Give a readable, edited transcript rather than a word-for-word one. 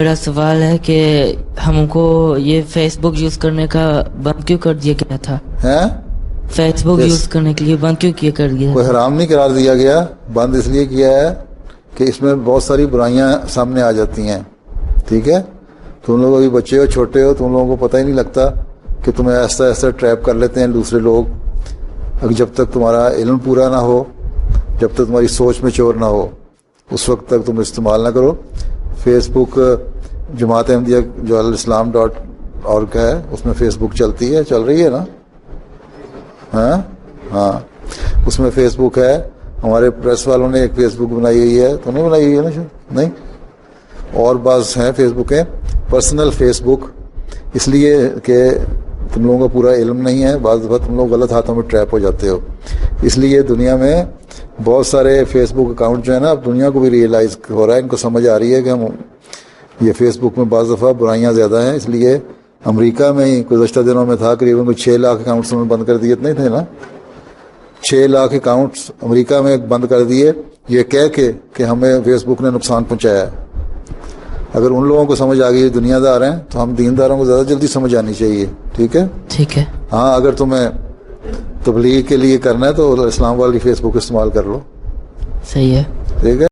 میرا سوال ہے کہ ہم کو یہ فیس بک یوز کرنے کا بند کیوں کر دیا گیا تھا؟ فیس بک یوز کرنے کے لیے بند کیوں کیا کر دیا؟ کوئی حرام نہیں قرار دیا گیا، بند اس لیے کیا ہے کہ اس میں بہت ساری برائیاں سامنے آ جاتی ہیں. ٹھیک ہے، تم لوگ ابھی بچے ہو، چھوٹے ہو، تم لوگوں کو پتہ ہی نہیں لگتا کہ تمہیں ایسا ایسا ٹریپ کر لیتے ہیں دوسرے لوگ. اب جب تک تمہارا علم پورا نہ ہو، جب تک تمہاری سوچ میں چور نہ ہو، اس وقت تک تم استعمال نہ کرو. فیس بک جماعت احمدیہ جو الاسلام.org ہے، اس میں فیس بک چلتی ہے، چل رہی ہے نا؟ ہاں، اس میں فیس بک ہے. ہمارے پریس والوں نے ایک فیس بک بنائی ہوئی ہے، تو نہیں بنائی ہوئی ہے نا؟ نہیں، اور بعض ہیں فیس بکیں پرسنل فیس بک، اس لیے کہ تم لوگوں کا پورا علم نہیں ہے، بعض دفعہ تم لوگ غلط ہاتھوں میں ٹریپ ہو جاتے ہو. اس لیے دنیا میں بہت سارے فیس بک اکاؤنٹ جو ہے نا، اب دنیا کو بھی ریئلائز ہو رہا ہے، ان کو سمجھ آ رہی ہے کہ ہم یہ فیس بک میں بعض دفعہ برائیاں زیادہ ہیں. اس لیے امریکہ میں ہی گزشتہ دنوں میں تھا، قریباً 6 لاکھ اکاؤنٹس انہوں نے بند کر دیے، اتنے تھے نا؟ 6 لاکھ اکاؤنٹس امریکہ میں بند کر دیے، یہ کہہ کے کہ ہمیں فیس بک نے نقصان پہنچایا ہے. اگر ان لوگوں کو سمجھ آ گئی دنیا دار ہیں، تو ہم دینداروں کو زیادہ جلدی سمجھ آنی چاہیے. ٹھیک ہے؟ ٹھیک ہے. ہاں، اگر تمہیں تبلیغ کے لیے کرنا ہے تو اسلام والے کی فیس بک استعمال کر لو. صحیح ہے. ٹھیک ہے.